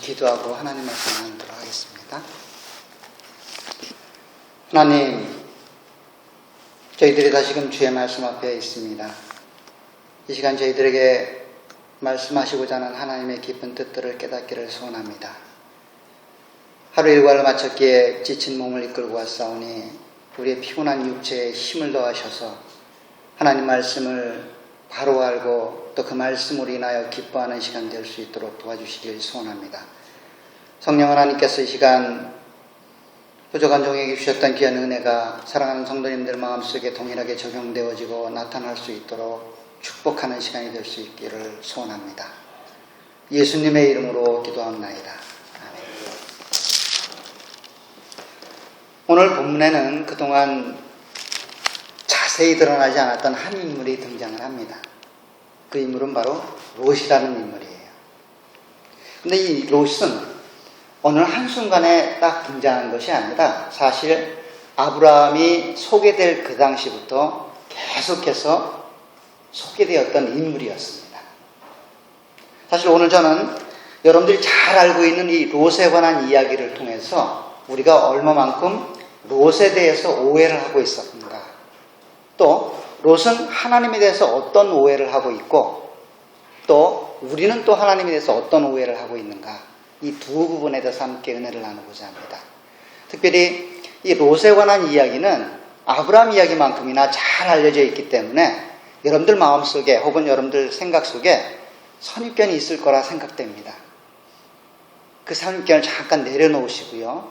기도하고 하나님 말씀 나누도록 하겠습니다. 하나님, 저희들이 다시금 주의 말씀 앞에 있습니다. 이 시간 저희들에게 말씀하시고자 하는 하나님의 깊은 뜻들을 깨닫기를 소원합니다. 하루 일과를 마쳤기에 지친 몸을 이끌고 왔사오니 우리의 피곤한 육체에 힘을 더하셔서 하나님 말씀을 바로 알고 또 그 말씀으로 인하여 기뻐하는 시간 될 수 있도록 도와주시길 소원합니다. 성령 하나님께서 이 시간 부족한 종에게 주셨던 귀한 은혜가 사랑하는 성도님들 마음속에 동일하게 적용되어지고 나타날 수 있도록 축복하는 시간이 될 수 있기를 소원합니다. 예수님의 이름으로 기도합나이다. 아멘. 오늘 본문에는 그동안 자세히 드러나지 않았던 한 인물이 등장을 합니다. 그 인물은 바로 롯이라는 인물이에요. 근데 이 롯은 어느 한순간에 딱 등장한 것이 아니라 사실 아브라함이 소개될 그 당시부터 계속해서 소개되었던 인물이었습니다. 사실 오늘 저는 여러분들이 잘 알고 있는 이 롯에 관한 이야기를 통해서 우리가 얼마만큼 롯에 대해서 오해를 하고 있었는가, 또 롯은 하나님에 대해서 어떤 오해를 하고 있고 또 우리는 또 하나님에 대해서 어떤 오해를 하고 있는가, 이 두 부분에 대해서 함께 은혜를 나누고자 합니다. 특별히 이 롯에 관한 이야기는 아브라함 이야기만큼이나 잘 알려져 있기 때문에 여러분들 마음속에 혹은 여러분들 생각 속에 선입견이 있을 거라 생각됩니다. 그 선입견을 잠깐 내려놓으시고요,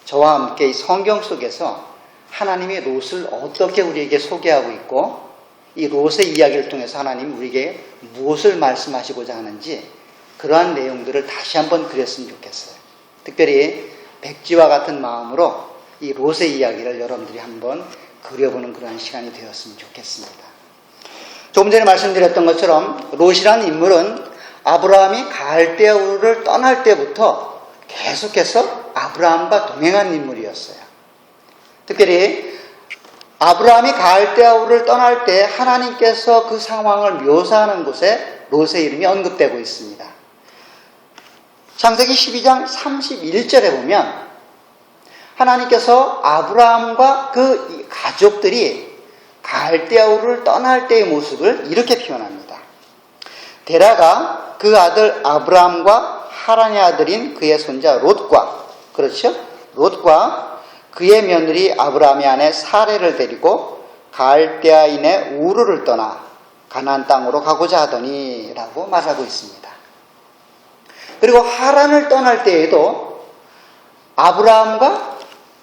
저와 함께 이 성경 속에서 하나님이 롯을 어떻게 우리에게 소개하고 있고 이 롯의 이야기를 통해서 하나님이 우리에게 무엇을 말씀하시고자 하는지 그러한 내용들을 다시 한번 그렸으면 좋겠어요. 특별히 백지와 같은 마음으로 이 롯의 이야기를 여러분들이 한번 그려보는 그러한 시간이 되었으면 좋겠습니다. 조금 전에 말씀드렸던 것처럼 롯이라는 인물은 아브라함이 갈대아 우르를 떠날 때부터 계속해서 아브라함과 동행한 인물이었어요. 특별히 아브라함이 갈대아 우르를 떠날 때 하나님께서 그 상황을 묘사하는 곳에 롯의 이름이 언급되고 있습니다. 창세기 12장 31절에 보면 하나님께서 아브라함과 그 가족들이 갈대아 우르를 떠날 때의 모습을 이렇게 표현합니다. 데라가 그 아들 아브라함과 하란의 아들인 그의 손자 롯과, 그렇죠? 롯과 그의 며느리 아브라함의 아내 사레를 데리고 갈대아인의 우르를 떠나 가나안 땅으로 가고자 하더니 라고 말하고 있습니다. 그리고 하란을 떠날 때에도 아브라함과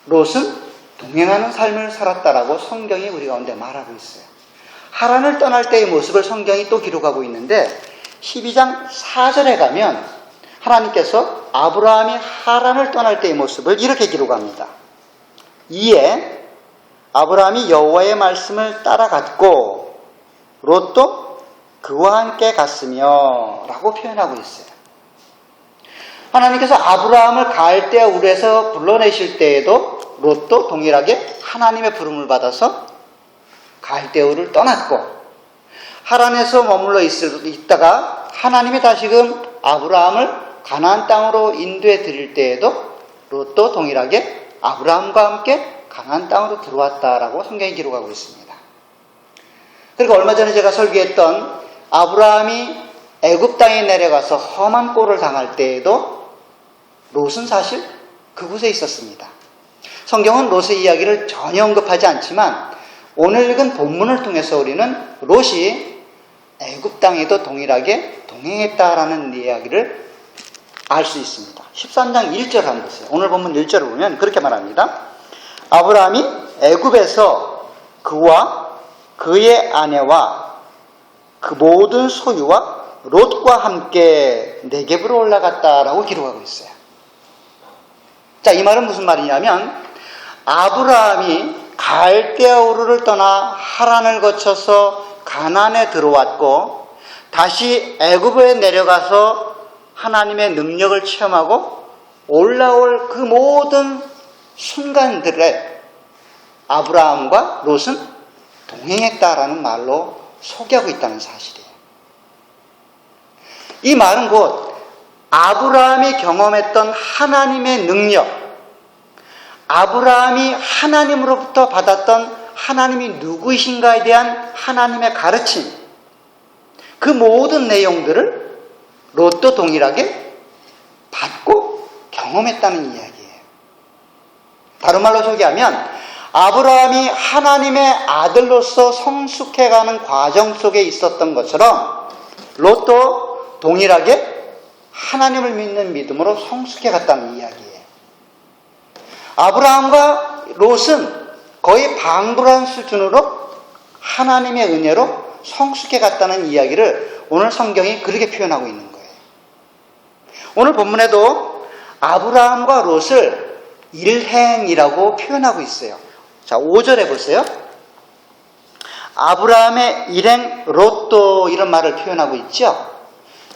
롯은 동행하는 삶을 살았다라고 성경이 우리 가운데 말하고 있어요. 하란을 떠날 때의 모습을 성경이 또 기록하고 있는데 12장 4절에 가면 하나님께서 아브라함이 하란을 떠날 때의 모습을 이렇게 기록합니다. 이에 아브라함이 여호와의 말씀을 따라갔고 롯도 그와 함께 갔으며 라고 표현하고 있어요. 하나님께서 아브라함을 갈대아 우르에서 불러내실 때에도 롯도 동일하게 하나님의 부름을 받아서 갈대아 우르를 떠났고 하란에서 머물러 있다가 하나님이 다시금 아브라함을 가나안 땅으로 인도해 드릴 때에도 롯도 동일하게 아브라함과 함께 가나안 땅으로 들어왔다라고 성경이 기록하고 있습니다. 그리고 얼마 전에 제가 설교했던 아브라함이 애굽 땅에 내려가서 험한 꼴을 당할 때에도 롯은 사실 그곳에 있었습니다. 성경은 롯의 이야기를 전혀 언급하지 않지만 오늘 읽은 본문을 통해서 우리는 롯이 애굽 땅에도 동일하게 동행했다라는 이야기를 알 수 있습니다. 13장 1절 한번 보세요. 오늘 본문 1절을 보면 그렇게 말합니다. 아브라함이 애굽에서 그와 그의 아내와 그 모든 소유와 롯과 함께 네겝으로 올라갔다라고 기록하고 있어요. 자, 이 말은 무슨 말이냐면 아브라함이 갈대아 우르를 떠나 하란을 거쳐서 가나안에 들어왔고 다시 애굽에 내려가서 하나님의 능력을 체험하고 올라올 그 모든 순간들에 아브라함과 롯은 동행했다라는 말로 소개하고 있다는 사실이에요. 이 말은 곧 아브라함이 경험했던 하나님의 능력, 아브라함이 하나님으로부터 받았던 하나님이 누구이신가에 대한 하나님의 가르침, 그 모든 내용들을 롯도 동일하게 받고 경험했다는 이야기예요. 다른 말로 소개하면 아브라함이 하나님의 아들로서 성숙해가는 과정 속에 있었던 것처럼 롯도 동일하게 하나님을 믿는 믿음으로 성숙해갔다는 이야기예요. 아브라함과 롯은 거의 방불한 수준으로 하나님의 은혜로 성숙해갔다는 이야기를 오늘 성경이 그렇게 표현하고 있는 거예요. 오늘 본문에도 아브라함과 롯을 일행이라고 표현하고 있어요. 자, 5절에 보세요. 아브라함의 일행 롯도 이런 말을 표현하고 있죠.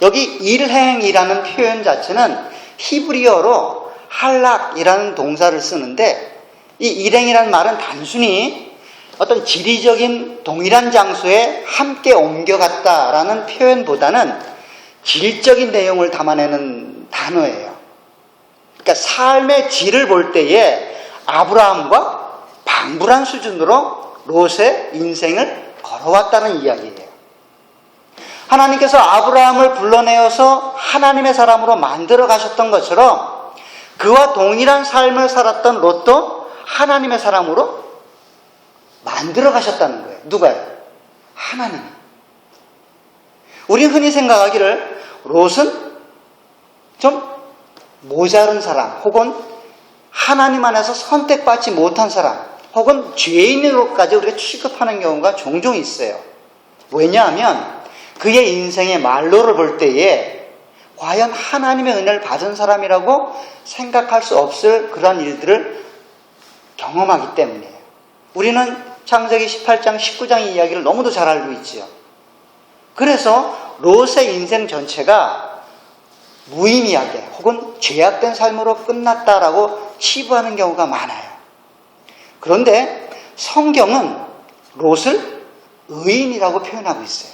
여기 일행이라는 표현 자체는 히브리어로 할락이라는 동사를 쓰는데, 이 일행이라는 말은 단순히 어떤 지리적인 동일한 장소에 함께 옮겨갔다라는 표현보다는 질적인 내용을 담아내는 단어예요. 그러니까 삶의 질을 볼 때에 아브라함과 방불한 수준으로 롯의 인생을 걸어왔다는 이야기예요. 하나님께서 아브라함을 불러내어서 하나님의 사람으로 만들어 가셨던 것처럼 그와 동일한 삶을 살았던 롯도 하나님의 사람으로 만들어 가셨다는 거예요. 누가요? 하나님이. 우리는 흔히 생각하기를 롯은 좀 모자른 사람, 혹은 하나님 안에서 선택받지 못한 사람, 혹은 죄인으로까지 우리가 취급하는 경우가 종종 있어요. 왜냐하면 그의 인생의 말로를 볼 때에 과연 하나님의 은혜를 받은 사람이라고 생각할 수 없을 그런 일들을 경험하기 때문이에요. 우리는 창세기 18장, 19장 이야기를 너무도 잘 알고 있지요. 그래서 롯의 인생 전체가 무의미하게 혹은 죄악된 삶으로 끝났다라고 치부하는 경우가 많아요. 그런데 성경은 롯을 의인이라고 표현하고 있어요.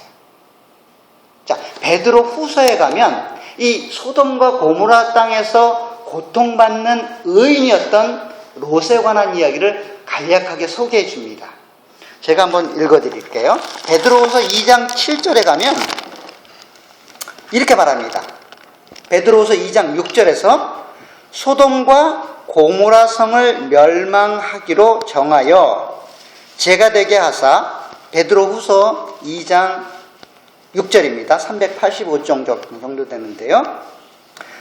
자, 베드로 후서에 가면 이 소돔과 고모라 땅에서 고통받는 의인이었던 롯에 관한 이야기를 간략하게 소개해 줍니다. 제가 한번 읽어 드릴게요. 베드로후서 2장 7절에 가면 이렇게 말합니다. 베드로후서 2장 6절에서 소돔과 고모라 성을 멸망하기로 정하여 죄가 되게 하사, 베드로후서 2장 6절입니다. 385쪽 정도 되는데요.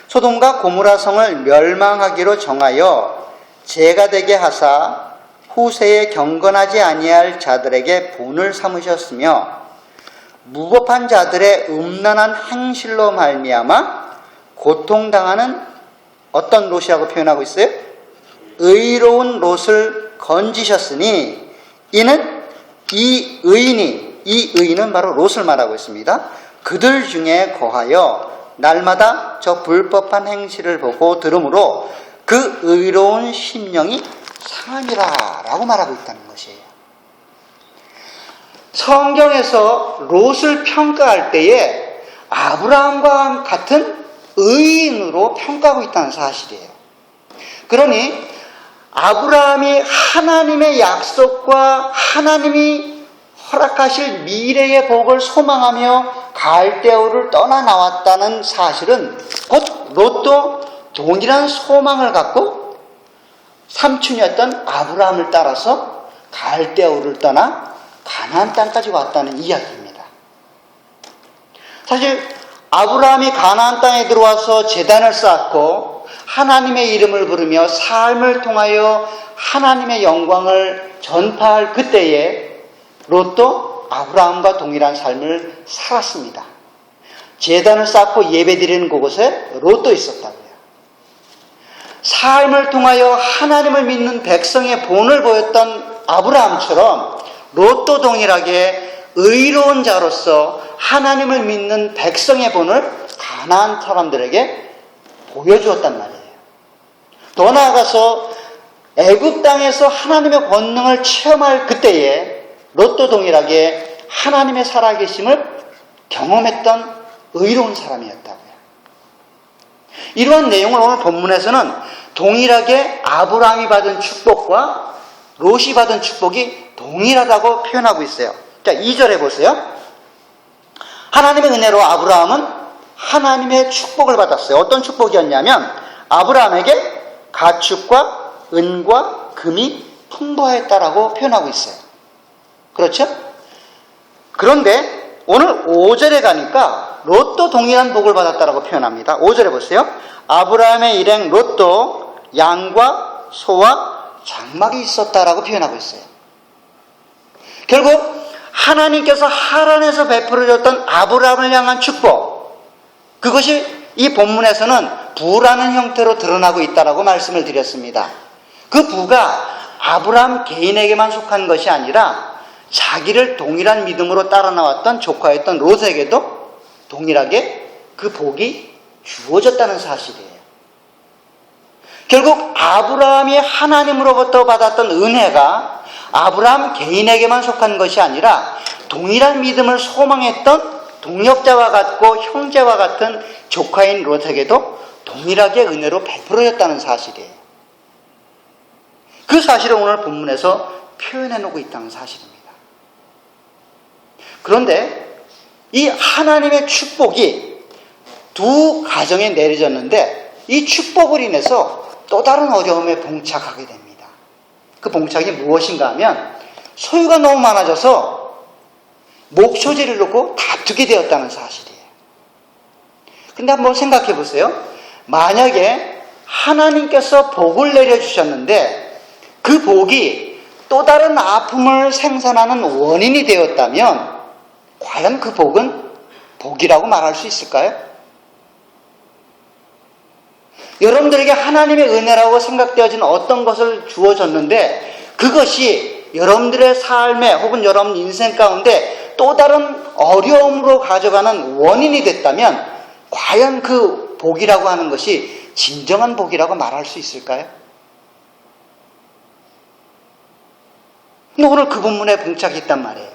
소돔과 고모라 성을 멸망하기로 정하여 죄가 되게 하사 후세에 경건하지 아니할 자들에게 본을 삼으셨으며 무법한 자들의 음란한 행실로 말미암아 고통당하는 어떤 롯이라고 표현하고 있어요? 의로운 롯을 건지셨으니 이는 이 의인은 바로 롯을 말하고 있습니다. 그들 중에 거하여 날마다 저 불법한 행실을 보고 들으므로 그 의로운 심령이 상하니라 라고 말하고 있다는 것이에요. 성경에서 롯을 평가할 때에 아브라함과 같은 의인으로 평가하고 있다는 사실이에요. 그러니 아브라함이 하나님의 약속과 하나님이 허락하실 미래의 복을 소망하며 갈대아우를 떠나 나왔다는 사실은 곧 롯도 동일한 소망을 갖고 삼촌이었던 아브라함을 따라서 갈대아우를 떠나 가나안 땅까지 왔다는 이야기입니다. 사실 아브라함이 가나안 땅에 들어와서 제단을 쌓고 하나님의 이름을 부르며 삶을 통하여 하나님의 영광을 전파할 그때에 롯도 아브라함과 동일한 삶을 살았습니다. 제단을 쌓고 예배드리는 그곳에 롯도 있었다고요. 삶을 통하여 하나님을 믿는 백성의 본을 보였던 아브라함처럼 롯도 동일하게 의로운 자로서 하나님을 믿는 백성의 본을 가나안 사람들에게 보여주었단 말이에요. 더 나아가서 애굽 땅에서 하나님의 권능을 체험할 그때에 롯도 동일하게 하나님의 살아계심을 경험했던 의로운 사람이었다고요. 이러한 내용을 오늘 본문에서는 동일하게 아브라함이 받은 축복과 롯이 받은 축복이 동일하다고 표현하고 있어요. 자, 2절에 보세요. 하나님의 은혜로 아브라함은 하나님의 축복을 받았어요. 어떤 축복이었냐면 아브라함에게 가축과 은과 금이 풍부하였다라고 표현하고 있어요. 그렇죠? 그런데 오늘 5절에 가니까 롯도 동일한 복을 받았다라고 표현합니다. 5절에 보세요. 아브라함의 일행 롯도 양과 소와 장막이 있었다라고 표현하고 있어요. 결국 하나님께서 하란에서 베풀어줬던 아브라함을 향한 축복, 그것이 이 본문에서는 부라는 형태로 드러나고 있다라고 말씀을 드렸습니다. 그 부가 아브라함 개인에게만 속한 것이 아니라 자기를 동일한 믿음으로 따라 나왔던 조카였던 롯에게도 동일하게 그 복이 주어졌다는 사실이에요. 결국 아브라함이 하나님으로부터 받았던 은혜가 아브라함 개인에게만 속한 것이 아니라 동일한 믿음을 소망했던 동역자와 같고 형제와 같은 조카인 롯에게도 동일하게 은혜로 베풀어졌다는 사실이에요. 그 사실을 오늘 본문에서 표현해 놓고 있다는 사실입니다. 그런데 이 하나님의 축복이 두 가정에 내려졌는데 이 축복을 인해서 또 다른 어려움에 봉착하게 됩니다. 그 봉착이 무엇인가 하면 소유가 너무 많아져서 목소리를 놓고 다투게 되었다는 사실이에요. 근데 한번 생각해 보세요. 만약에 하나님께서 복을 내려주셨는데 그 복이 또 다른 아픔을 생산하는 원인이 되었다면 과연 그 복은 복이라고 말할 수 있을까요? 여러분들에게 하나님의 은혜라고 생각되어진 어떤 것을 주어졌는데 그것이 여러분들의 삶에 혹은 여러분 인생 가운데 또 다른 어려움으로 가져가는 원인이 됐다면 과연 그 복이라고 하는 것이 진정한 복이라고 말할 수 있을까요? 근데 오늘 그 본문에 봉착이 있단 말이에요.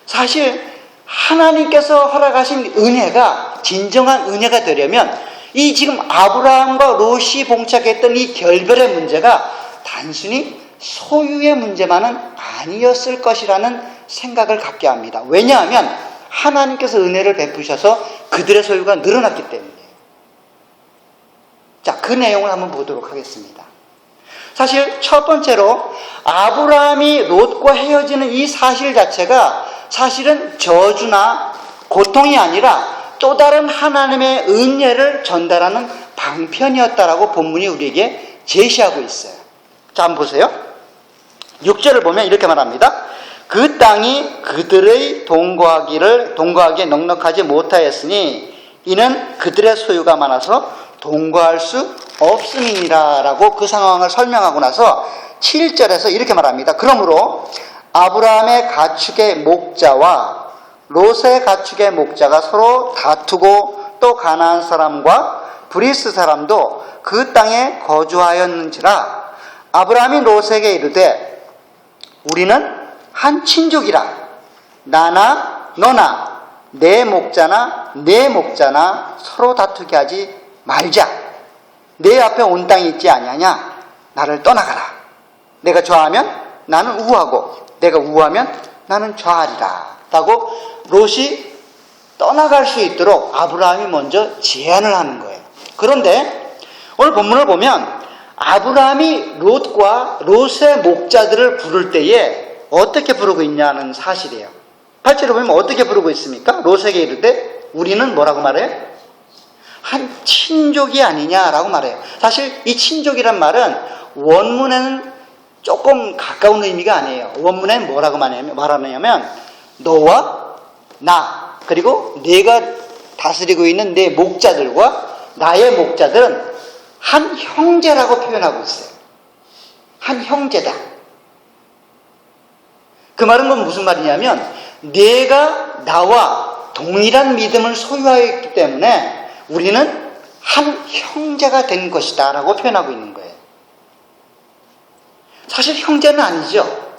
사실 하나님께서 허락하신 은혜가 진정한 은혜가 되려면 이 지금 아브라함과 롯이 봉착했던 이 결별의 문제가 단순히 소유의 문제만은 아니었을 것이라는 생각을 갖게 합니다. 왜냐하면 하나님께서 은혜를 베푸셔서 그들의 소유가 늘어났기 때문이에요. 자, 그 내용을 한번 보도록 하겠습니다. 사실 첫 번째로 아브라함이 롯과 헤어지는 이 사실 자체가 사실은 저주나 고통이 아니라 또 다른 하나님의 은혜를 전달하는 방편이었다라고 본문이 우리에게 제시하고 있어요. 자, 한번 보세요. 6절을 보면 이렇게 말합니다. 그 땅이 그들의 동거하기에 넉넉하지 못하였으니 이는 그들의 소유가 많아서 동거할 수 없음이니라 라고 그 상황을 설명하고 나서 7절에서 이렇게 말합니다. 그러므로 아브라함의 가축의 목자와 롯의 가축의 목자가 서로 다투고 또 가나안 사람과 브리스 사람도 그 땅에 거주하였는지라 아브라함이 롯에게 이르되 우리는 한 친족이라 나나 너나 내 목자나 내 목자나 서로 다투게 하지 말자. 내 앞에 온 땅이 있지 아니하냐? 나를 떠나가라. 내가 좌하면 나는 우하고 내가 우하면 나는 좌하리라 라고 롯이 떠나갈 수 있도록 아브라함이 먼저 제안을 하는 거예요. 그런데 오늘 본문을 보면 아브라함이 롯과 롯의 목자들을 부를 때에 어떻게 부르고 있냐는 사실이에요. 8절에 보면 어떻게 부르고 있습니까? 롯에게 이르되 우리는 뭐라고 말해요? 한 친족이 아니냐라고 말해요. 사실 이 친족이란 말은 원문에는 조금 가까운 의미가 아니에요. 원문에는 뭐라고 말하냐면 너와 나 그리고 내가 다스리고 있는 내 목자들과 나의 목자들은 한 형제라고 표현하고 있어요. 한 형제다. 그 말은 무슨 말이냐면 내가 나와 동일한 믿음을 소유하였기 때문에 우리는 한 형제가 된 것이다 라고 표현하고 있는 거예요. 사실 형제는 아니죠.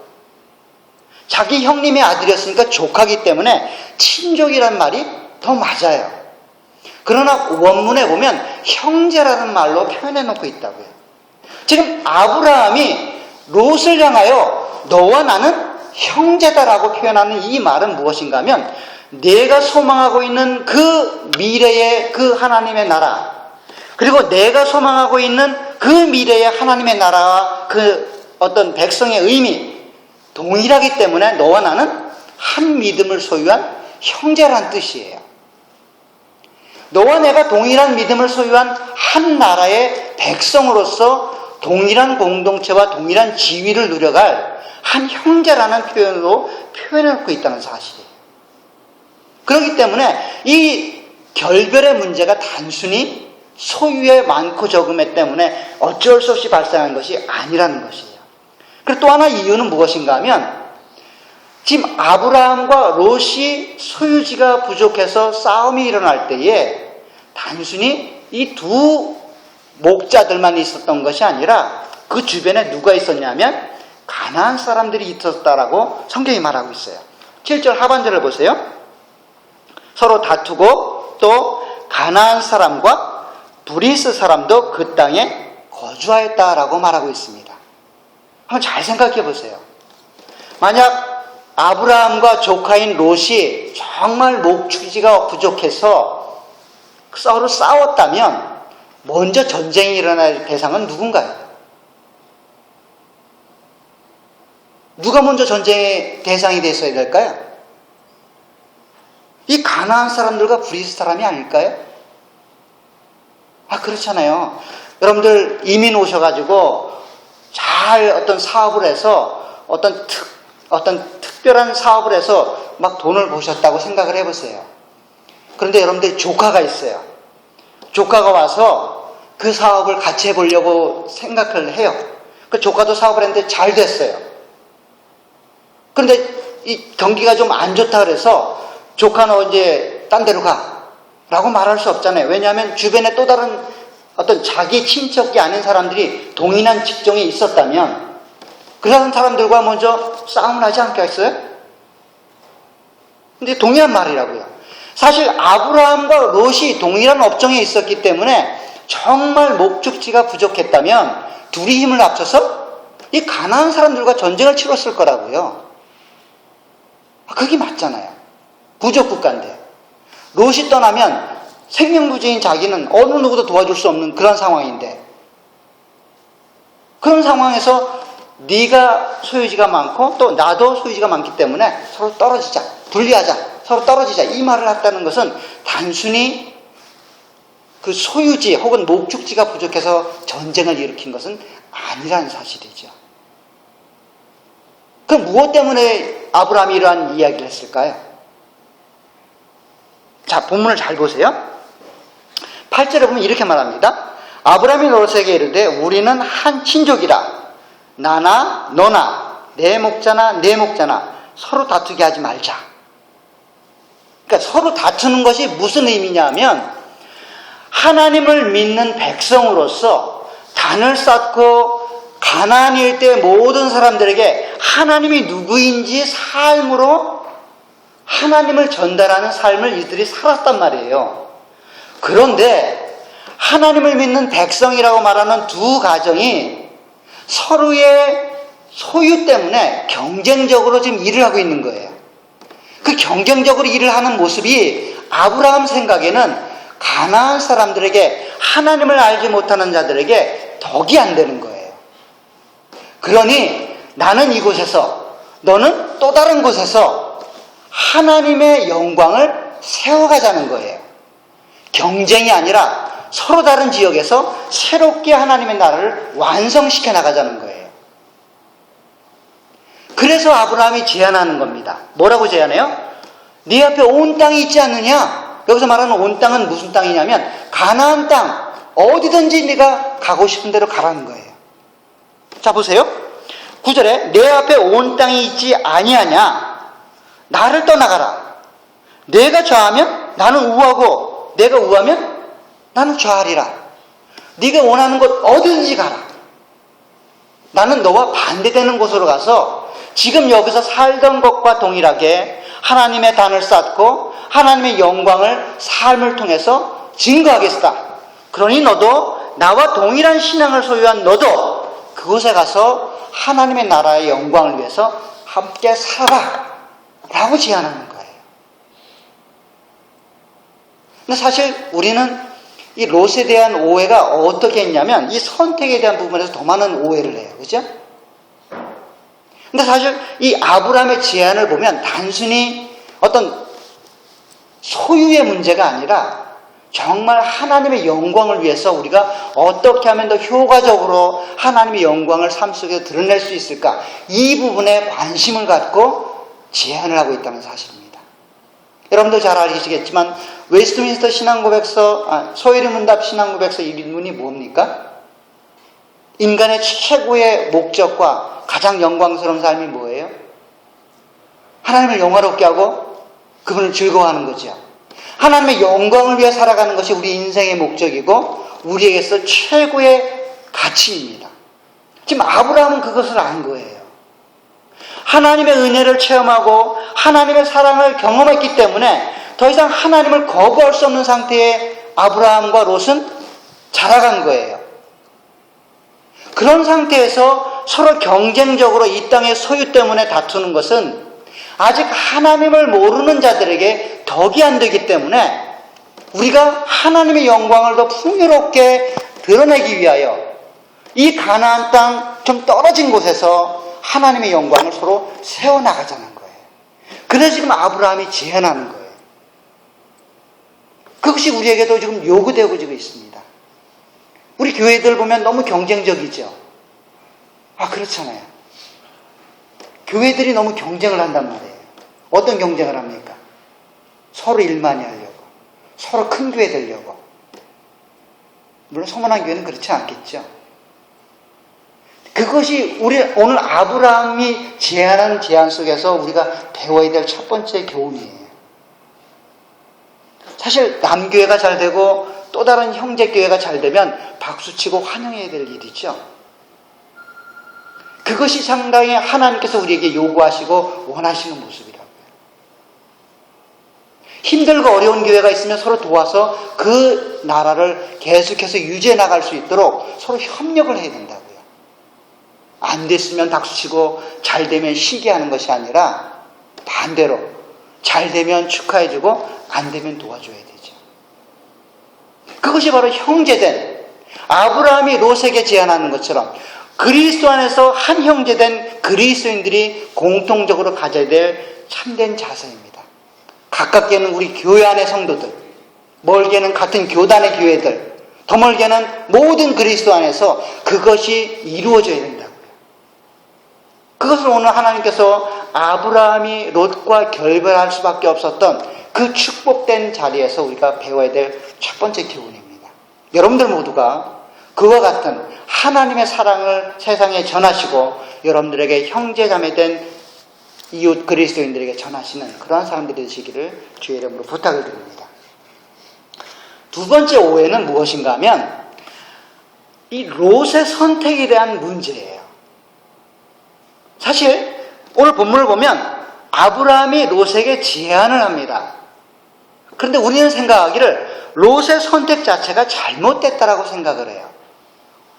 자기 형님의 아들이었으니까 조카기 때문에 친족이란 말이 더 맞아요. 그러나 원문에 보면 형제라는 말로 표현해 놓고 있다고요. 지금 아브라함이 롯을 향하여 너와 나는 형제다라고 표현하는 이 말은 무엇인가 하면 내가 소망하고 있는 그 미래의 그 하나님의 나라, 그리고 내가 소망하고 있는 그 미래의 하나님의 나라와 그 어떤 백성의 의미 동일하기 때문에 너와 나는 한 믿음을 소유한 형제란 뜻이에요. 너와 내가 동일한 믿음을 소유한 한 나라의 백성으로서 동일한 공동체와 동일한 지위를 누려갈 한 형제라는 표현으로 표현해놓고 있다는 사실이에요. 그렇기 때문에 이 결별의 문제가 단순히 소유의 많고 적음에 때문에 어쩔 수 없이 발생한 것이 아니라는 것이에요. 그리고 또 하나 이유는 무엇인가 하면 지금 아브라함과 롯이 소유지가 부족해서 싸움이 일어날 때에 단순히 이 두 목자들만 있었던 것이 아니라 그 주변에 누가 있었냐면 가나안 사람들이 있었다라고 성경이 말하고 있어요. 7절 하반절을 보세요. 서로 다투고 또 가나안 사람과 브리스 사람도 그 땅에 거주하였다라고 말하고 있습니다. 한번 잘 생각해 보세요. 만약 아브라함과 조카인 롯이 정말 목축지가 부족해서 서로 싸웠다면 먼저 전쟁이 일어날 대상은 누군가요? 누가 먼저 전쟁의 대상이 됐어야 될까요? 이 가나안 사람들과 브리스 사람이 아닐까요? 그렇잖아요. 여러분들 이민 오셔가지고 잘 어떤 사업을 해서 어떤 특별한 사업을 해서 막 돈을 버셨다고 생각을 해보세요. 그런데 여러분들 조카가 있어요. 조카가 와서 그 사업을 같이 해보려고 생각을 해요. 그 조카도 사업을 했는데 잘 됐어요. 그런데 이 경기가 좀 안 좋다 그래서 조카는 이제 딴 데로 가 라고 말할 수 없잖아요. 왜냐하면 주변에 또 다른 어떤 자기 친척이 아닌 사람들이 동일한 직종에 있었다면 그런 사람들과 먼저 싸움을 하지 않겠어요? 근데 동일한 말이라고요. 사실 아브라함과 롯이 동일한 업종에 있었기 때문에 정말 목축지가 부족했다면 둘이 힘을 합쳐서 이 가나안 사람들과 전쟁을 치렀을 거라고요. 그게 맞잖아요. 부족 국가인데 롯이 떠나면 생명부지인 자기는 어느 누구도 도와줄 수 없는 그런 상황인데 그런 상황에서 네가 소유지가 많고 또 나도 소유지가 많기 때문에 서로 떨어지자, 분리하자, 서로 떨어지자 이 말을 했다는 것은 단순히 그 소유지 혹은 목축지가 부족해서 전쟁을 일으킨 것은 아니라는 사실이죠. 그럼 무엇 때문에 아브라함이 이러한 이야기를 했을까요? 자, 본문을 잘 보세요. 8절에 보면 이렇게 말합니다. 아브라함이 롯에게 이르되 우리는 한 친족이라 나나 너나 내 목자나 내 목자나 서로 다투게 하지 말자. 그러니까 서로 다투는 것이 무슨 의미냐 하면 하나님을 믿는 백성으로서 단을 쌓고 가나안 일대 모든 사람들에게 하나님이 누구인지 삶으로 하나님을 전달하는 삶을 이들이 살았단 말이에요. 그런데 하나님을 믿는 백성이라고 말하는 두 가정이 서로의 소유 때문에 경쟁적으로 지금 일을 하고 있는 거예요. 그 경쟁적으로 일을 하는 모습이 아브라함 생각에는 가나안 사람들에게 하나님을 알지 못하는 자들에게 덕이 안 되는 거예요. 그러니 나는 이곳에서 너는 또 다른 곳에서 하나님의 영광을 세워가자는 거예요. 경쟁이 아니라 서로 다른 지역에서 새롭게 하나님의 나라를 완성시켜 나가자는 거예요. 그래서 아브라함이 제안하는 겁니다. 뭐라고 제안해요? 네 앞에 온 땅이 있지 않느냐? 여기서 말하는 온 땅은 무슨 땅이냐면 가나안 땅, 어디든지 네가 가고 싶은 대로 가라는 거예요. 자, 보세요. 9절에 내 앞에 온 땅이 있지 아니하냐? 나를 떠나가라. 내가 좌하면 나는 우하고 내가 우하면 나는 좌하리라. 네가 원하는 곳 어디든지 가라. 나는 너와 반대되는 곳으로 가서 지금 여기서 살던 것과 동일하게 하나님의 단을 쌓고 하나님의 영광을 삶을 통해서 증거하겠다. 그러니 너도 나와 동일한 신앙을 소유한 너도 그곳에 가서 하나님의 나라의 영광을 위해서 함께 살아라 라고 제안하는 거예요. 근데 사실 우리는 이 롯에 대한 오해가 어떻게 했냐면 이 선택에 대한 부분에서 더 많은 오해를 해요. 그죠? 근데 사실 이 아브라함의 제안을 보면 단순히 어떤 소유의 문제가 아니라 정말 하나님의 영광을 위해서 우리가 어떻게 하면 더 효과적으로 하나님의 영광을 삶 속에서 드러낼 수 있을까? 이 부분에 관심을 갖고 제안을 하고 있다는 사실입니다. 여러분들 잘 아시겠지만 웨스트민스터 신앙고백서, 소요리 문답 신앙고백서 1문이 뭡니까? 인간의 최고의 목적과 가장 영광스러운 삶이 뭐예요? 하나님을 영화롭게 하고 그분을 즐거워하는 거죠. 하나님의 영광을 위해 살아가는 것이 우리 인생의 목적이고 우리에게서 최고의 가치입니다. 지금 아브라함은 그것을 안 거예요. 하나님의 은혜를 체험하고 하나님의 사랑을 경험했기 때문에 더 이상 하나님을 거부할 수 없는 상태의 아브라함과 롯은 자라간 거예요. 그런 상태에서 서로 경쟁적으로 이 땅의 소유 때문에 다투는 것은 아직 하나님을 모르는 자들에게 덕이 안 되기 때문에 우리가 하나님의 영광을 더 풍요롭게 드러내기 위하여 이 가나안 땅 좀 떨어진 곳에서 하나님의 영광을 서로 세워나가자는 거예요. 그래서 지금 아브라함이 제안하는 거예요. 그것이 우리에게도 지금 요구되고 지금 있습니다. 우리 교회들 보면 너무 경쟁적이죠. 그렇잖아요. 교회들이 너무 경쟁을 한단 말이에요. 어떤 경쟁을 합니까? 서로 일 많이 하려고, 서로 큰 교회 되려고. 물론 소문난 교회는 그렇지 않겠죠. 그것이 우리 오늘 아브라함이 제안한 제안 속에서 우리가 배워야 될 첫 번째 교훈이에요. 사실 남교회가 잘 되고 또 다른 형제교회가 잘 되면 박수치고 환영해야 될 일이죠. 그것이 상당히 하나님께서 우리에게 요구하시고 원하시는 모습이라고요. 힘들고 어려운 교회가 있으면 서로 도와서 그 나라를 계속해서 유지해 나갈 수 있도록 서로 협력을 해야 된다고요. 안 됐으면 박수치고 잘 되면 시기하는 것이 아니라 반대로 잘 되면 축하해주고 안 되면 도와줘야 되죠. 그것이 바로 형제된 아브라함이 롯에게 제안하는 것처럼 그리스도 안에서 한 형제된 그리스도인들이 공통적으로 가져야 될 참된 자세입니다. 가깝게는 우리 교회 안의 성도들, 멀게는 같은 교단의 교회들, 더 멀게는 모든 그리스도 안에서 그것이 이루어져야 된다고요. 그것을 오늘 하나님께서 아브라함이 롯과 결별할 수밖에 없었던 그 축복된 자리에서 우리가 배워야 될 첫 번째 교훈입니다. 여러분들 모두가 그와 같은 하나님의 사랑을 세상에 전하시고 여러분들에게 형제자매된 이웃 그리스도인들에게 전하시는 그러한 사람들이 되시기를 주의 이름으로 부탁을 드립니다. 두 번째 오해는 무엇인가 하면 이 롯의 선택에 대한 문제예요. 사실 오늘 본문을 보면 아브라함이 롯에게 제안을 합니다. 그런데 우리는 생각하기를 롯의 선택 자체가 잘못됐다라고 생각을 해요.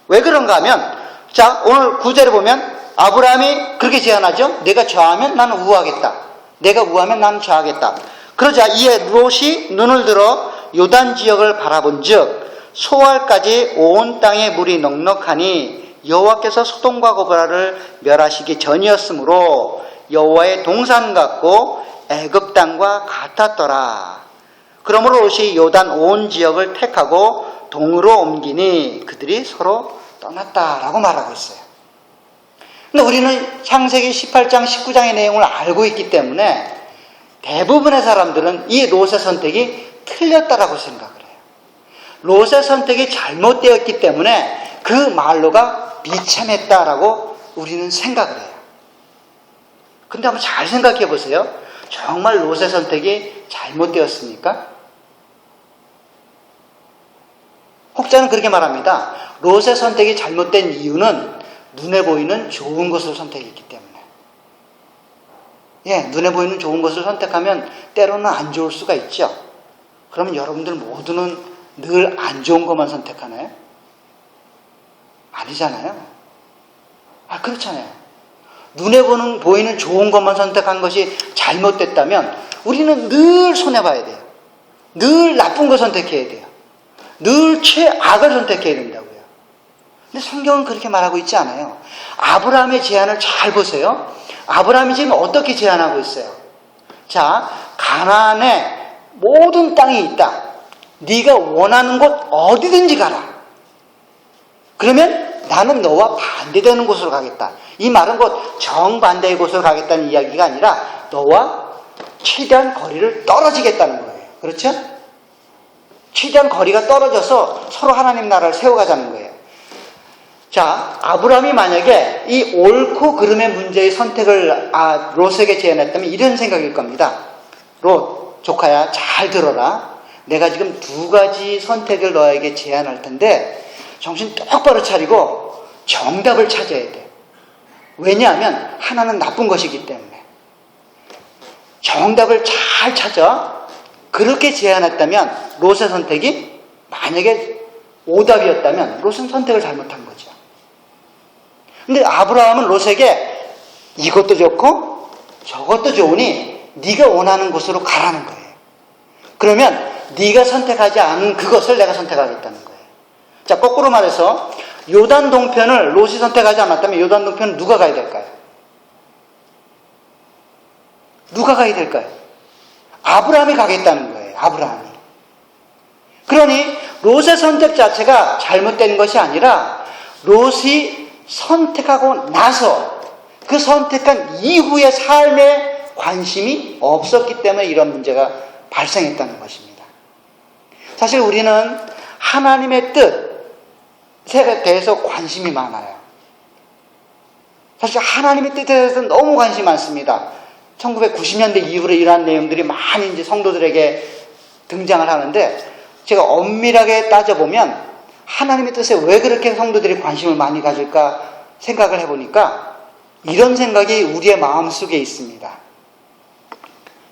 왜 그런가 하면 자 오늘 구절에 보면 아브라함이 그렇게 제안하죠. 내가 좌하면 나는 우하겠다. 내가 우하면 나는 좌하겠다. 그러자 이에 롯이 눈을 들어 요단 지역을 바라본 즉 소알까지 온 땅에 물이 넉넉하니 여호와께서 소돔과 고모라를 멸하시기 전이었으므로 여호와의 동산 같고 애굽 땅과 같았더라. 그러므로 롯이 요단 온 지역을 택하고 동으로 옮기니 그들이 서로 떠났다라고 말하고 있어요. 근데 우리는 창세기 18장 19장의 내용을 알고 있기 때문에 대부분의 사람들은 이 롯의 선택이 틀렸다라고 생각을 해요. 롯의 선택이 잘못되었기 때문에 그 말로가 비참했다라고 우리는 생각을 해요. 근데 한번 잘 생각해 보세요. 정말 롯의 선택이 잘못되었습니까? 혹자는 그렇게 말합니다. 롯의 선택이 잘못된 이유는 눈에 보이는 좋은 것을 선택했기 때문에. 눈에 보이는 좋은 것을 선택하면 때로는 안 좋을 수가 있죠. 그러면 여러분들 모두는 늘 안 좋은 것만 선택하나요? 아니잖아요. 그렇잖아요. 눈에 보이는 좋은 것만 선택한 것이 잘못됐다면 우리는 늘 손해봐야 돼요. 늘 나쁜 거 선택해야 돼요. 늘 최악을 선택해야 된다고요. 근데 성경은 그렇게 말하고 있지 않아요. 아브라함의 제안을 잘 보세요. 아브라함이 지금 어떻게 제안하고 있어요? 자, 가나안에 모든 땅이 있다. 네가 원하는 곳 어디든지 가라. 그러면 나는 너와 반대되는 곳으로 가겠다. 이 말은 곧 정반대의 곳으로 가겠다는 이야기가 아니라 너와 최대한 거리를 떨어지겠다는 거예요. 그렇죠? 최대한 거리가 떨어져서 서로 하나님 나라를 세워가자는 거예요. 자, 아브라함이 만약에 이 옳고 그름의 문제의 선택을 롯에게 제안했다면 이런 생각일 겁니다. 롯, 조카야, 잘 들어라. 내가 지금 두 가지 선택을 너에게 제안할 텐데 정신 똑바로 차리고 정답을 찾아야 돼. 왜냐하면 하나는 나쁜 것이기 때문에. 정답을 잘 찾아. 그렇게 제안했다면 롯의 선택이 만약에 오답이었다면 롯은 선택을 잘못한 거죠. 근데 아브라함은 롯에게 이것도 좋고 저것도 좋으니 네가 원하는 곳으로 가라는 거예요. 그러면 네가 선택하지 않은 그것을 내가 선택하겠다는 거예요. 자, 거꾸로 말해서 요단 동편을 롯이 선택하지 않았다면 요단 동편은 누가 가야 될까요? 누가 가야 될까요? 아브라함이 가겠다는 거예요. 아브라함이. 그러니 롯의 선택 자체가 잘못된 것이 아니라 롯이 선택하고 나서 그 선택한 이후의 삶에 관심이 없었기 때문에 이런 문제가 발생했다는 것입니다. 사실 우리는 하나님의 뜻에 대해서 관심이 많아요. 사실 하나님의 뜻에 대해서 너무 관심이 많습니다. 1990년대 이후로 이러한 내용들이 많이 이제 성도들에게 등장을 하는데 제가 엄밀하게 따져보면 하나님의 뜻에 왜 그렇게 성도들이 관심을 많이 가질까 생각을 해보니까 이런 생각이 우리의 마음속에 있습니다.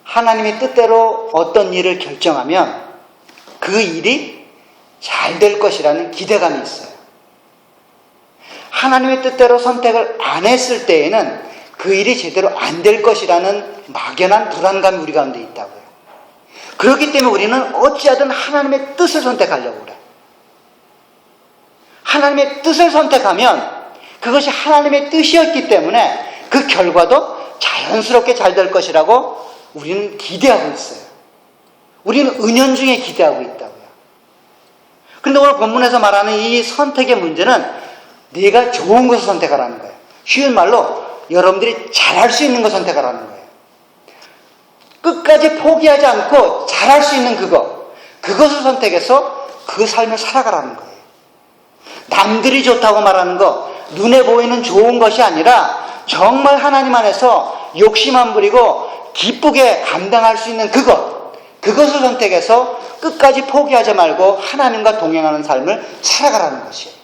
하나님의 뜻대로 어떤 일을 결정하면 그 일이 잘 될 것이라는 기대감이 있어요. 하나님의 뜻대로 선택을 안 했을 때에는 그 일이 제대로 안 될 것이라는 막연한 불안감이 우리 가운데 있다고요. 그렇기 때문에 우리는 어찌하든 하나님의 뜻을 선택하려고 그래요. 하나님의 뜻을 선택하면 그것이 하나님의 뜻이었기 때문에 그 결과도 자연스럽게 잘 될 것이라고 우리는 기대하고 있어요. 우리는 은연중에 기대하고 있다고요. 그런데 오늘 본문에서 말하는 이 선택의 문제는 네가 좋은 것을 선택하라는 거예요. 쉬운 말로 여러분들이 잘할 수 있는 것을 선택하라는 거예요. 끝까지 포기하지 않고 잘할 수 있는 그것을 선택해서 그 삶을 살아가라는 거예요. 남들이 좋다고 말하는 거, 눈에 보이는 좋은 것이 아니라 정말 하나님 안에서 욕심 안 부리고 기쁘게 감당할 수 있는 그것을 선택해서 끝까지 포기하지 말고 하나님과 동행하는 삶을 살아가라는 것이에요.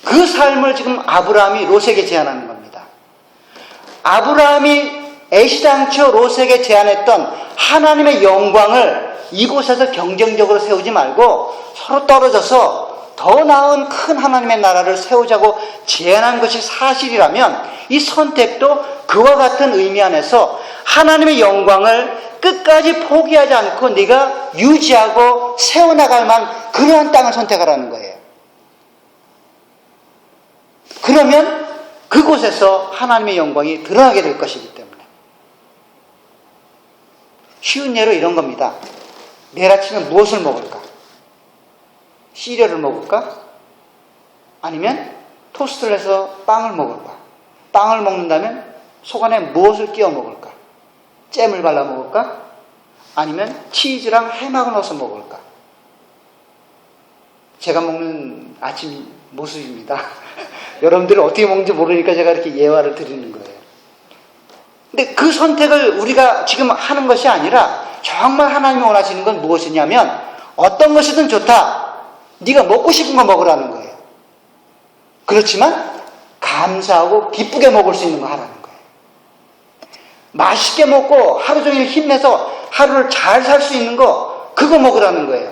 그 삶을 지금 아브라함이 롯에게 제안하는 겁니다. 아브라함이 애시당초 롯에게 제안했던 하나님의 영광을 이곳에서 경쟁적으로 세우지 말고 서로 떨어져서 더 나은 큰 하나님의 나라를 세우자고 제안한 것이 사실이라면 이 선택도 그와 같은 의미 안에서 하나님의 영광을 끝까지 포기하지 않고 네가 유지하고 세워나갈 만한 그러한 땅을 선택하라는 거예요. 그러면 그곳에서 하나님의 영광이 드러나게 될 것이기 때문에. 쉬운 예로 이런 겁니다. 내일 아침에 무엇을 먹을까? 시리얼을 먹을까? 아니면 토스트를 해서 빵을 먹을까? 빵을 먹는다면 속 안에 무엇을 끼워 먹을까? 잼을 발라 먹을까? 아니면 치즈랑 해막을 넣어서 먹을까? 제가 먹는 아침 모습입니다. 여러분들이 어떻게 먹는지 모르니까 제가 이렇게 예화를 드리는 거예요. 근데 그 선택을 우리가 지금 하는 것이 아니라 정말 하나님이 원하시는 건 무엇이냐면 어떤 것이든 좋다. 네가 먹고 싶은 거 먹으라는 거예요. 그렇지만 감사하고 기쁘게 먹을 수 있는 거 하라는 거예요. 맛있게 먹고 하루 종일 힘내서 하루를 잘 살 수 있는 거 그거 먹으라는 거예요.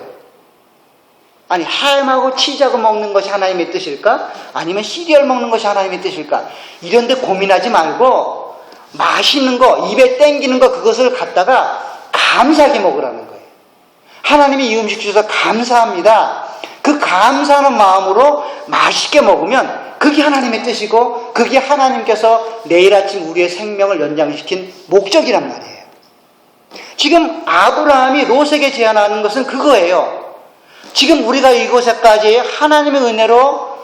아니 햄하고 치즈하고 먹는 것이 하나님의 뜻일까? 아니면 시리얼 먹는 것이 하나님의 뜻일까? 이런 데 고민하지 말고 맛있는 거, 입에 땡기는 거 그것을 갖다가 감사하게 먹으라는 거예요. 하나님이 이 음식 주셔서 감사합니다. 그 감사하는 마음으로 맛있게 먹으면 그게 하나님의 뜻이고 그게 하나님께서 내일 아침 우리의 생명을 연장시킨 목적이란 말이에요. 지금 아브라함이 롯에게 제안하는 것은 그거예요. 지금 우리가 이곳에까지 하나님의 은혜로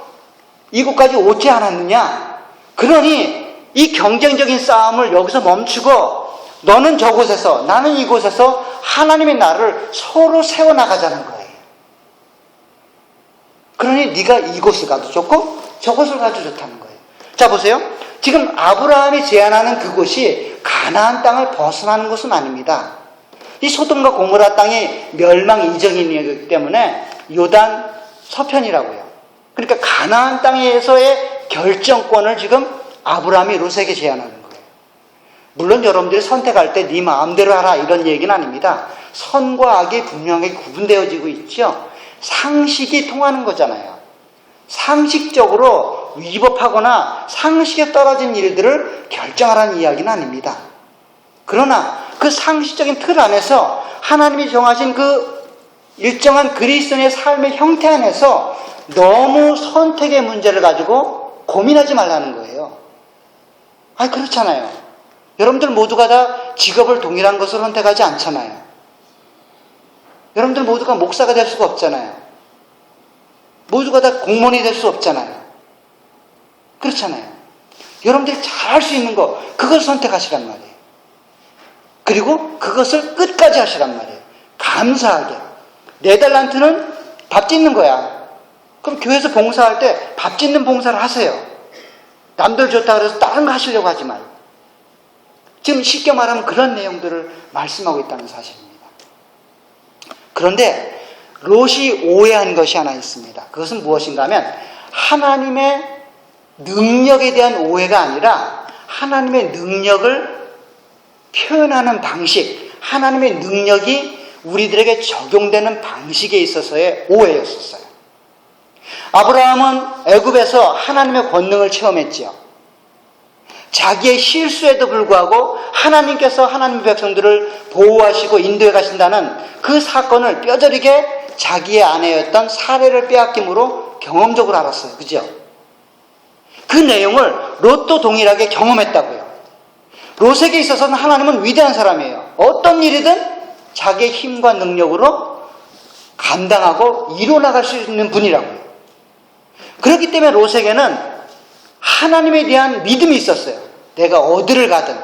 이곳까지 오지 않았느냐? 그러니 이 경쟁적인 싸움을 여기서 멈추고 너는 저곳에서 나는 이곳에서 하나님의 나라를 서로 세워나가자는 거예요. 그러니 네가 이곳을 가도 좋고 저곳을 가도 좋다는 거예요. 자 보세요. 지금 아브라함이 제안하는 그곳이 가나안 땅을 벗어나는 것은 아닙니다. 이 소돔과 고모라 땅이 멸망 이전이기 때문에 요단 서편이라고요. 그러니까 가나안 땅에서의 결정권을 지금 아브라함이 롯에게 제안하는 거예요. 물론 여러분들이 선택할 때 네 마음대로 하라 이런 얘기는 아닙니다. 선과 악이 분명하게 구분되어지고 있죠. 상식이 통하는 거잖아요. 상식적으로 위법하거나 상식에 떨어진 일들을 결정하라는 이야기는 아닙니다. 그러나 그 상식적인 틀 안에서 하나님이 정하신 그 일정한 그리스도인의 삶의 형태 안에서 너무 선택의 문제를 가지고 고민하지 말라는 거예요. 아니 그렇잖아요. 여러분들 모두가 다 직업을 동일한 것을 선택하지 않잖아요. 여러분들 모두가 목사가 될 수가 없잖아요. 모두가 다 공무원이 될 수 없잖아요. 그렇잖아요. 여러분들이 잘할 수 있는 거 그걸 선택하시란 말이에요. 그리고 그것을 끝까지 하시란 말이에요. 감사하게. 내 달란트는 밥 짓는 거야. 그럼 교회에서 봉사할 때 밥 짓는 봉사를 하세요. 남들 좋다 그래서 다른 거 하시려고 하지 말고. 지금 쉽게 말하면 그런 내용들을 말씀하고 있다는 사실입니다. 그런데 롯이 오해한 것이 하나 있습니다. 그것은 무엇인가 하면 하나님의 능력에 대한 오해가 아니라 하나님의 능력을 표현하는 방식, 하나님의 능력이 우리들에게 적용되는 방식에 있어서의 오해였었어요. 아브라함은 애굽에서 하나님의 권능을 체험했지요. 자기의 실수에도 불구하고 하나님께서 하나님의 백성들을 보호하시고 인도해 가신다는 그 사건을 뼈저리게 자기의 아내였던 사례를 빼앗김으로 경험적으로 알았어요. 그죠? 그 내용을 롯도 동일하게 경험했다고요. 롯에게 있어서는 하나님은 위대한 사람이에요. 어떤 일이든 자기의 힘과 능력으로 감당하고 이뤄나갈 수 있는 분이라고요. 그렇기 때문에 롯에게는 하나님에 대한 믿음이 있었어요. 내가 어디를 가든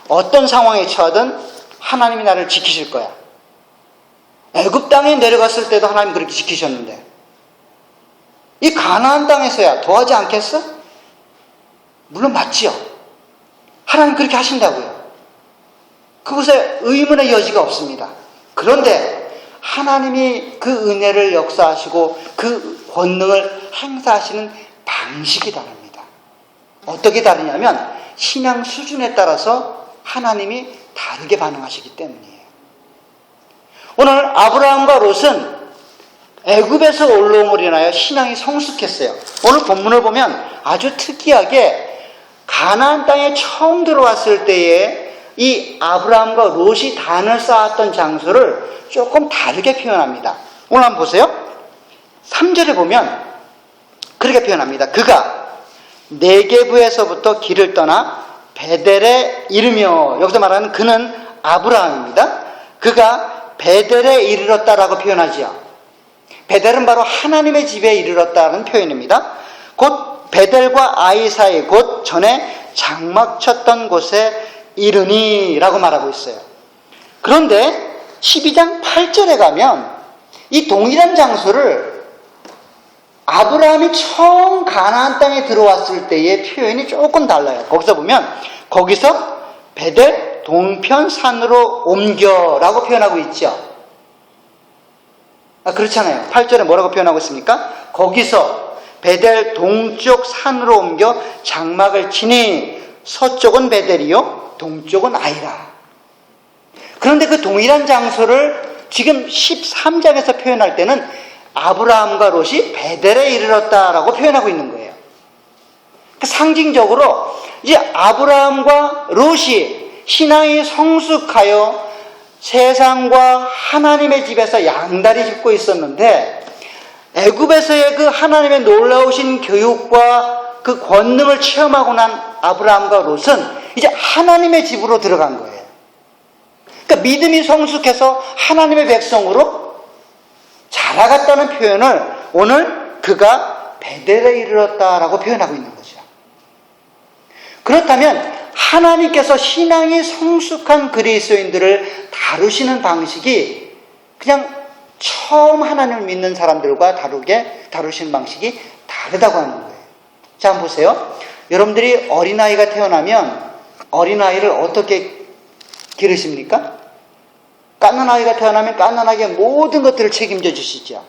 어떤 상황에 처하든 하나님이 나를 지키실 거야. 애굽 땅에 내려갔을 때도 하나님 그렇게 지키셨는데 이 가나안 땅에서야 더하지 않겠어? 물론 맞지요. 하나님 그렇게 하신다고요. 그곳에 의문의 여지가 없습니다. 그런데 하나님이 그 은혜를 역사하시고 그 권능을 행사하시는 방식이 다릅니다. 어떻게 다르냐면 신앙 수준에 따라서 하나님이 다르게 반응하시기 때문이에요. 오늘 아브라함과 롯은 애굽에서 올라옴으로 인하여 신앙이 성숙했어요. 오늘 본문을 보면 아주 특이하게 가나안 땅에 처음 들어왔을 때에 이 아브라함과 롯이 단을 쌓았던 장소를 조금 다르게 표현합니다. 오늘 한번 보세요. 3절에 보면 그렇게 표현합니다. 그가 네게부에서부터 길을 떠나 베델에 이르며, 여기서 말하는 그는 아브라함입니다. 그가 베델에 이르렀다라고 표현하지요. 베델은 바로 하나님의 집에 이르렀다는 표현입니다. 곧 베델과 아이 사이, 곧 전에 장막 쳤던 곳에 이르니 라고 말하고 있어요. 그런데 12장 8절에 가면 이 동일한 장소를 아브라함이 처음 가나안 땅에 들어왔을 때의 표현이 조금 달라요. 거기서 보면 거기서 베델 동편 산으로 옮겨라고 표현하고 있죠. 그렇잖아요. 8절에 뭐라고 표현하고 있습니까? 거기서 베델 동쪽 산으로 옮겨 장막을 치니 서쪽은 베델이요 동쪽은 아이라. 그런데 그 동일한 장소를 지금 13장에서 표현할 때는 아브라함과 롯이 베델에 이르렀다라고 표현하고 있는 거예요. 상징적으로 이제 아브라함과 롯이 신앙이 성숙하여 세상과 하나님의 집에서 양다리 짚고 있었는데, 애굽에서의 그 하나님의 놀라우신 교육과 그 권능을 체험하고 난 아브라함과 롯은 이제 하나님의 집으로 들어간 거예요. 그러니까 믿음이 성숙해서 하나님의 백성으로 자라갔다는 표현을 오늘 그가 베델에 이르렀다라고 표현하고 있는 거죠. 그렇다면 하나님께서 신앙이 성숙한 그리스도인들을 다루시는 방식이 그냥 처음 하나님을 믿는 사람들과 다루시는 방식이 다르다고 하는 거예요. 자, 한번 보세요. 여러분들이 어린아이가 태어나면 어린아이를 어떻게 기르십니까? 갓난아이가 태어나면 갓난아이의 모든 것들을 책임져 주시죠.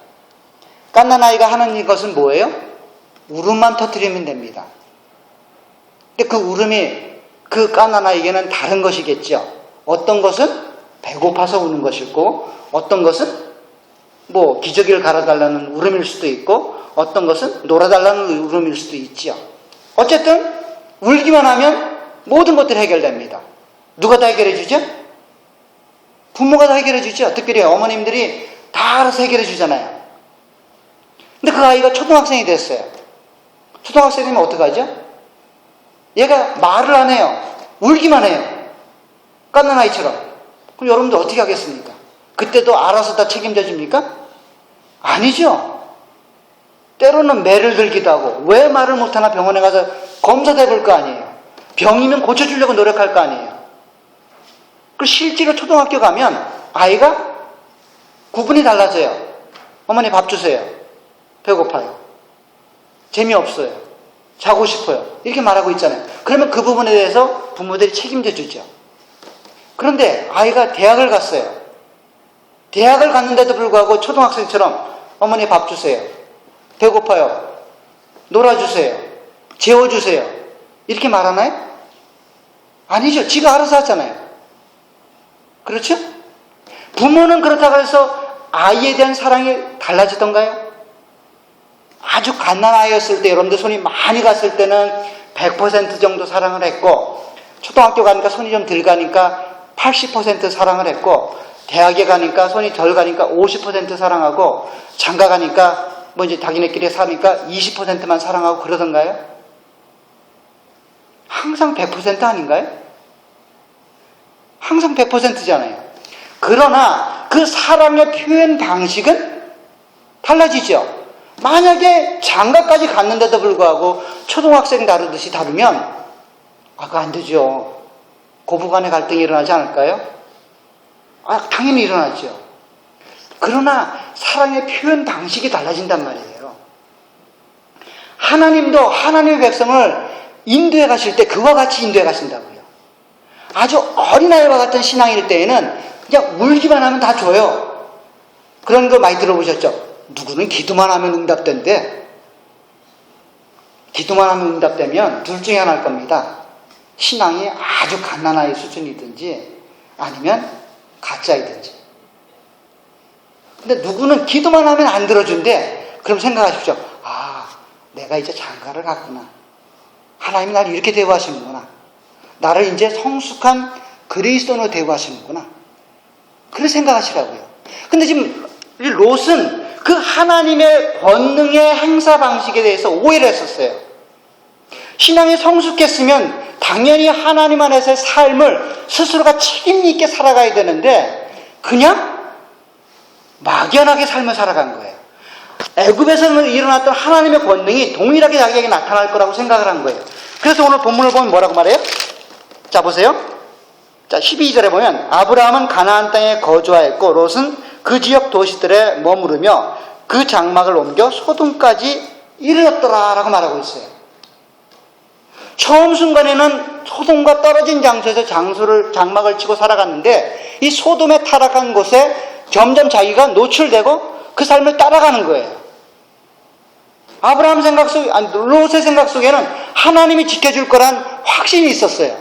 갓난아이가 하는 것은 뭐예요? 울음만 터뜨리면 됩니다. 근데 그 울음이 그 갓난아이에게는 다른 것이겠죠. 어떤 것은 배고파서 우는 것이고, 어떤 것은 뭐 기저귀를 갈아달라는 울음일 수도 있고, 어떤 것은 놀아달라는 울음일 수도 있죠. 어쨌든 울기만 하면 모든 것들이 해결됩니다. 누가 다 해결해 주죠? 부모가 다 해결해 주죠. 특별히 어머님들이 다 알아서 해결해 주잖아요. 근데 그 아이가 초등학생이 됐어요. 초등학생이 되면 어떡하죠? 얘가 말을 안 해요. 울기만 해요. 갓난아이처럼. 그럼 여러분들 어떻게 하겠습니까? 그때도 알아서 다 책임져 줍니까? 아니죠. 때로는 매를 들기도 하고, 왜 말을 못하나 병원에 가서 검사도 해볼 거 아니에요. 병이면 고쳐주려고 노력할 거 아니에요. 그 실제로 초등학교 가면 아이가 구분이 달라져요. 어머니 밥 주세요. 배고파요. 재미없어요. 자고 싶어요. 이렇게 말하고 있잖아요. 그러면 그 부분에 대해서 부모들이 책임져 주죠. 그런데 아이가 대학을 갔어요. 대학을 갔는데도 불구하고 초등학생처럼 어머니 밥 주세요. 배고파요. 놀아주세요. 재워주세요. 이렇게 말하나요? 아니죠. 지가 알아서 하잖아요. 그렇죠? 부모는 그렇다고 해서 아이에 대한 사랑이 달라지던가요? 아주 갓난아이였을 때, 여러분들 손이 많이 갔을 때는 100% 정도 사랑을 했고, 초등학교 가니까 손이 좀 덜 가니까 80% 사랑을 했고, 대학에 가니까 손이 덜 가니까 50% 사랑하고, 장가 가니까 뭐 이제 자기네끼리 사니까 20%만 사랑하고 그러던가요? 항상 100% 아닌가요? 항상 100%잖아요. 그러나 그 사랑의 표현 방식은 달라지죠. 만약에 장가까지 갔는데도 불구하고 초등학생 다루듯이 다루면 그거 안 되죠. 고부간의 갈등이 일어나지 않을까요? 당연히 일어나죠. 그러나 사랑의 표현 방식이 달라진단 말이에요. 하나님도 하나님의 백성을 인도해 가실 때 그와 같이 인도해 가신다고요. 아주 어린아이와 같은 신앙일 때에는 그냥 울기만 하면 다 줘요. 그런 거 많이 들어보셨죠? 누구는 기도만 하면 응답된대. 기도만 하면 응답되면 둘 중에 하나일 겁니다. 신앙이 아주 갓난아이 수준이든지 아니면 가짜이든지. 근데 누구는 기도만 하면 안 들어준대. 그럼 생각하십시오. 내가 이제 장가를 갔구나. 하나님이 나를 이렇게 대우하시는구나. 나를 이제 성숙한 그리스도인으로 대우하시는구나. 그렇게 생각하시라고요. 근데 지금 이 롯은 그 하나님의 권능의 행사 방식에 대해서 오해를 했었어요. 신앙이 성숙했으면 당연히 하나님 안에서의 삶을 스스로가 책임 있게 살아가야 되는데 그냥 막연하게 삶을 살아간 거예요. 애굽에서 일어났던 하나님의 권능이 동일하게 자기에게 나타날 거라고 생각을 한 거예요. 그래서 오늘 본문을 보면 뭐라고 말해요? 자, 보세요. 자, 12절에 보면 아브라함은 가나안 땅에 거주하였고 롯은 그 지역 도시들에 머무르며 그 장막을 옮겨 소돔까지 이르렀더라 라고 말하고 있어요. 처음 순간에는 소돔과 떨어진 장소에서 장막을 치고 살아갔는데 이 소돔에 타락한 곳에 점점 자기가 노출되고 그 삶을 따라가는 거예요. 아브라함 생각 속에, 롯의 생각 속에는 하나님이 지켜줄 거란 확신이 있었어요.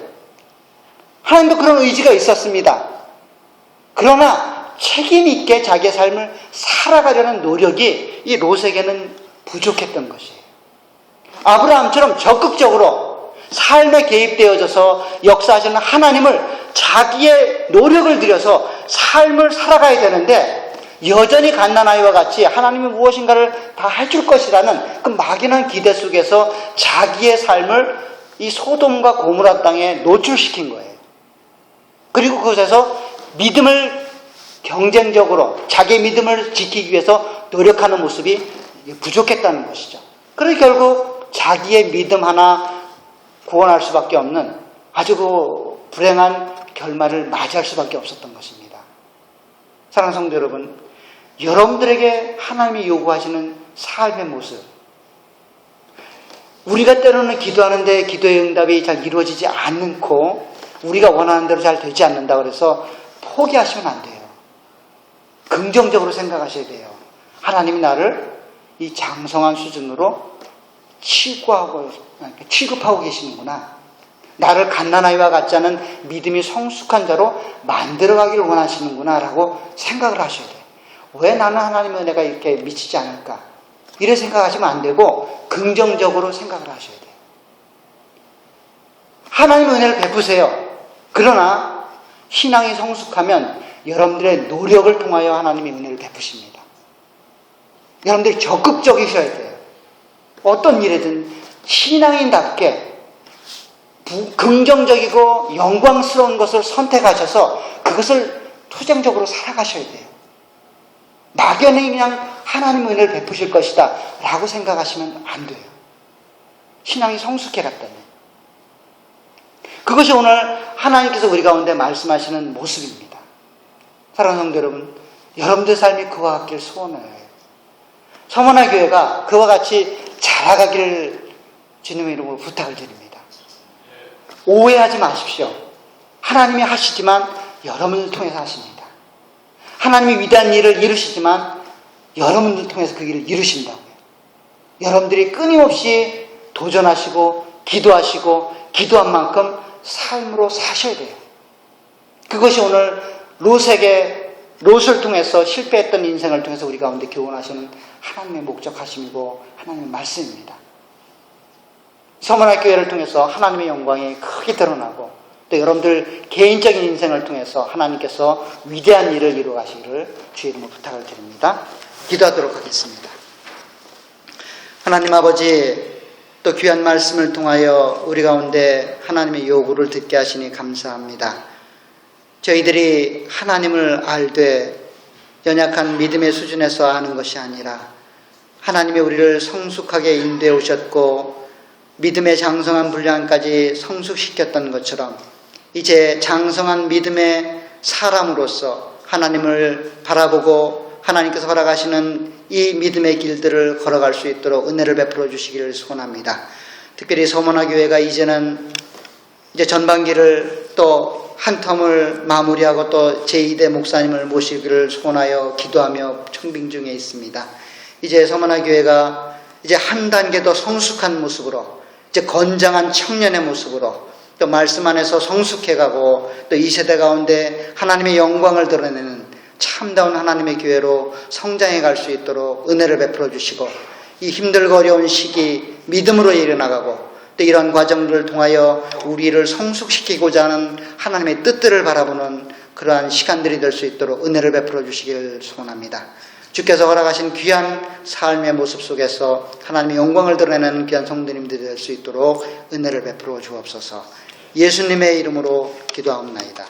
하나님도 그런 의지가 있었습니다. 그러나 책임 있게 자기의 삶을 살아가려는 노력이 이 롯에게는 부족했던 것이에요. 아브라함처럼 적극적으로 삶에 개입되어져서 역사하시는 하나님을 자기의 노력을 들여서 삶을 살아가야 되는데, 여전히 갓난아이와 같이 하나님이 무엇인가를 다 해줄 것이라는 그 막연한 기대 속에서 자기의 삶을 이 소돔과 고모라 땅에 노출시킨 거예요. 그리고 그곳에서 믿음을 경쟁적으로 자기의 믿음을 지키기 위해서 노력하는 모습이 부족했다는 것이죠. 그래서 결국 자기의 믿음 하나 구원할 수밖에 없는 아주 그 불행한 결말을 맞이할 수밖에 없었던 것입니다. 사랑하는 성도 여러분, 여러분들에게 하나님이 요구하시는 삶의 모습, 우리가 때로는 기도하는데 기도의 응답이 잘 이루어지지 않고 우리가 원하는 대로 잘 되지 않는다 그래서 포기하시면 안 돼요. 긍정적으로 생각하셔야 돼요. 하나님이 나를 이 장성한 수준으로 취급하고 계시는구나. 나를 갓난아이와 같지 않은 믿음이 성숙한 자로 만들어가기를 원하시는구나 라고 생각을 하셔야 돼요. 왜 나는 하나님의 은혜가 이렇게 미치지 않을까? 이렇게 생각하시면 안 되고 긍정적으로 생각을 하셔야 돼요. 하나님의 은혜를 베푸세요. 그러나 신앙이 성숙하면 여러분들의 노력을 통하여 하나님의 은혜를 베푸십니다. 여러분들이 적극적이셔야 돼요. 어떤 일이든 신앙인답게 긍정적이고 영광스러운 것을 선택하셔서 그것을 투쟁적으로 살아가셔야 돼요. 막연히 그냥 하나님의 은혜를 베푸실 것이다 라고 생각하시면 안 돼요. 신앙이 성숙해갔다니. 그것이 오늘 하나님께서 우리 가운데 말씀하시는 모습입니다. 사랑하는 성도 여러분, 여러분들 삶이 그와 같길 소원해요. 서머나 교회가 그와 같이 자라가기를 주님의 이름으로 부탁을 드립니다. 오해하지 마십시오. 하나님이 하시지만 여러분을 통해서 하십니다. 하나님이 위대한 일을 이루시지만 여러분들 통해서 그 일을 이루신다고요. 여러분들이 끊임없이 도전하시고 기도하시고 기도한 만큼 삶으로 사셔야 돼요. 그것이 오늘 롯을 통해서 실패했던 인생을 통해서 우리 가운데 교훈하시는 하나님의 목적하심이고 하나님의 말씀입니다. 서머나 교회를 통해서 하나님의 영광이 크게 드러나고 또 여러분들 개인적인 인생을 통해서 하나님께서 위대한 일을 이루어 가시기를 주의 이름으로 부탁을 드립니다. 기도하도록 하겠습니다. 하나님 아버지, 또 귀한 말씀을 통하여 우리 가운데 하나님의 요구를 듣게 하시니 감사합니다. 저희들이 하나님을 알되 연약한 믿음의 수준에서 아는 것이 아니라 하나님이 우리를 성숙하게 인도해 오셨고 믿음의 장성한 분량까지 성숙시켰던 것처럼 이제 장성한 믿음의 사람으로서 하나님을 바라보고 하나님께서 허락하시는 이 믿음의 길들을 걸어갈 수 있도록 은혜를 베풀어 주시기를 소원합니다. 특별히 서머나 교회가 이제는 전반기를 또 한 텀을 마무리하고 또 제2대 목사님을 모시기를 소원하여 기도하며 청빙 중에 있습니다. 이제 서머나 교회가 이제 한 단계 더 성숙한 모습으로, 이제 건장한 청년의 모습으로 또 말씀 안에서 성숙해가고 또 이 세대 가운데 하나님의 영광을 드러내는 참다운 하나님의 교회로 성장해 갈 수 있도록 은혜를 베풀어 주시고 이 힘들고 어려운 시기 믿음으로 일어나가고 또 이런 과정들을 통하여 우리를 성숙시키고자 하는 하나님의 뜻들을 바라보는 그러한 시간들이 될 수 있도록 은혜를 베풀어 주시기를 소원합니다. 주께서 허락하신 귀한 삶의 모습 속에서 하나님의 영광을 드러내는 귀한 성도님들이 될 수 있도록 은혜를 베풀어 주옵소서. 예수님의 이름으로 기도하옵나이다.